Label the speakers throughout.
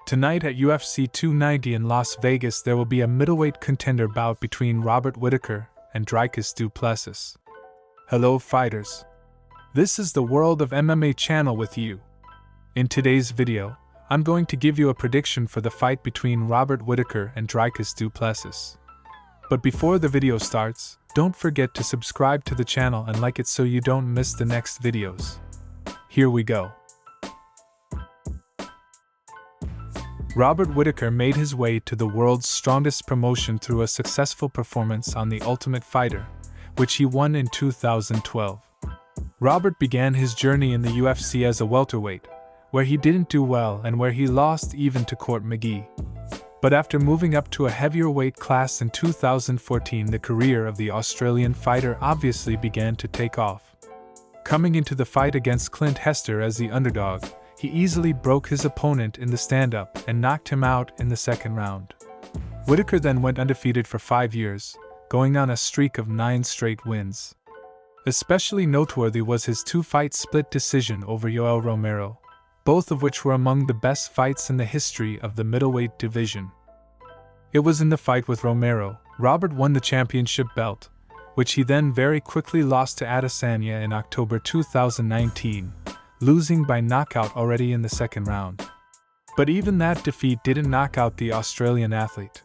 Speaker 1: Tonight at UFC 290 in Las Vegas there will be a middleweight contender bout between Robert Whittaker and Dricus du Plessis. Hello fighters. This is the World of MMA channel with you. In today's video, I'm going to give you a prediction for the fight between Robert Whittaker and Dricus du Plessis. But before the video starts, don't forget to subscribe to the channel and like it so you don't miss the next videos. Here we go. Robert Whittaker made his way to the world's strongest promotion through a successful performance on The Ultimate Fighter, which he won in 2012. Robert began his journey in the UFC as a welterweight, where he didn't do well and where he lost even to Court McGee. But after moving up to a heavier weight class in 2014, the career of the Australian fighter obviously began to take off. Coming into the fight against Clint Hester as the underdog, he easily broke his opponent in the stand-up and knocked him out in the second round. Whittaker then went undefeated for 5 years, going on a streak of 9 straight wins. Especially noteworthy was his 2-fight split decision over Yoel Romero, both of which were among the best fights in the history of the middleweight division. It was in the fight with Romero, Robert won the championship belt, which he then very quickly lost to Adesanya in October 2019, losing by knockout already in the second round. But even that defeat didn't knock out the Australian athlete.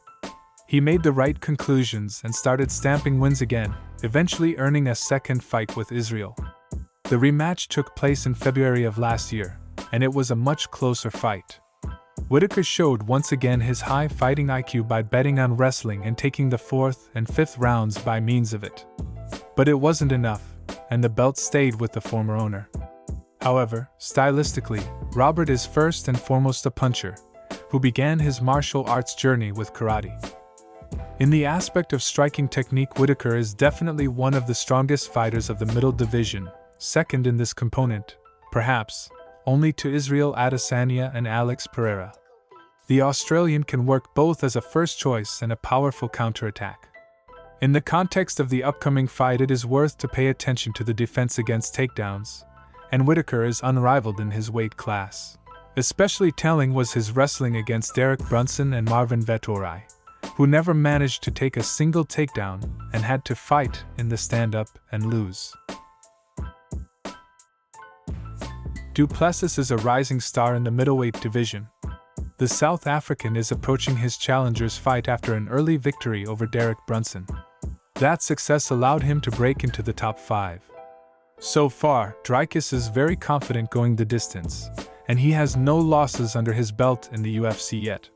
Speaker 1: He made the right conclusions and started stamping wins again, eventually earning a second fight with Israel. The rematch took place in February of last year, and it was a much closer fight. Whittaker showed once again his high fighting IQ by betting on wrestling and taking the 4th and 5th rounds by means of it. But it wasn't enough, and the belt stayed with the former owner. However, stylistically, Robert is first and foremost a puncher, who began his martial arts journey with karate. In the aspect of striking technique, Whittaker is definitely one of the strongest fighters of the middle division, second in this component, perhaps, only to Israel Adesanya and Alex Pereira. The Australian can work both as a first choice and a powerful counterattack. In the context of the upcoming fight, it is worth to pay attention to the defense against takedowns, and Whittaker is unrivaled in his weight class. Especially telling was his wrestling against Derek Brunson and Marvin Vettori, who never managed to take a single takedown and had to fight in the stand-up and lose. Du Plessis is a rising star in the middleweight division. The South African is approaching his challenger's fight after an early victory over Derek Brunson. That success allowed him to break into the top 5. So far, Dricus is very confident going the distance, and he has no losses under his belt in the UFC yet.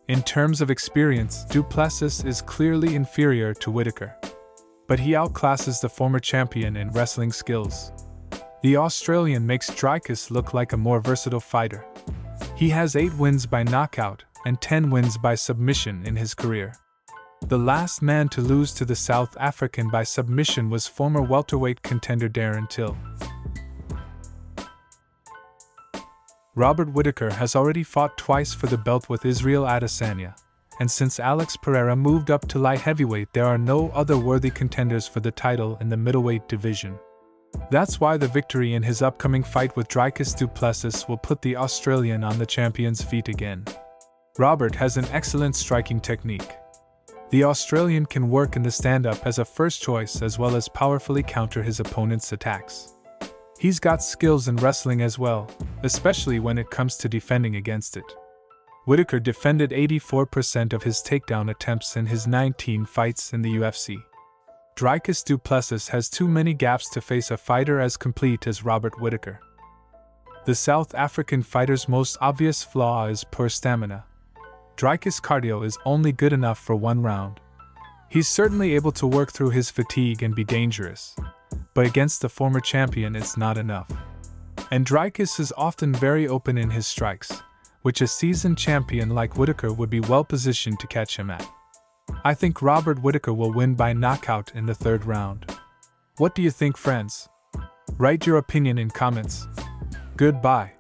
Speaker 1: In terms of experience, Du Plessis is clearly inferior to Whittaker, but he outclasses the former champion in wrestling skills. The Australian makes Dricus look like a more versatile fighter. He has 8 wins by knockout and 10 wins by submission in his career. The last man to lose to the South African by submission was former welterweight contender Darren Till. Robert Whittaker has already fought twice for the belt with Israel Adesanya, and since Alex Pereira moved up to light heavyweight, there are no other worthy contenders for the title in the middleweight division. That's why the victory in his upcoming fight with Dricus du Plessis will put the Australian on the champion's feet again. Robert has an excellent striking technique. The Australian can work in the stand-up as a first choice as well as powerfully counter his opponent's attacks. He's got skills in wrestling as well, especially when it comes to defending against it. Whittaker defended 84% of his takedown attempts in his 19 fights in the UFC. Dricus du Plessis has too many gaps to face a fighter as complete as Robert Whittaker. The South African fighter's most obvious flaw is poor stamina. Dricus' cardio is only good enough for 1 round. He's certainly able to work through his fatigue and be dangerous, but against the former champion it's not enough. And Dricus is often very open in his strikes, which a seasoned champion like Whittaker would be well positioned to catch him at. I think Robert Whittaker will win by knockout in the 3rd round. What do you think, friends? Write your opinion in comments. Goodbye.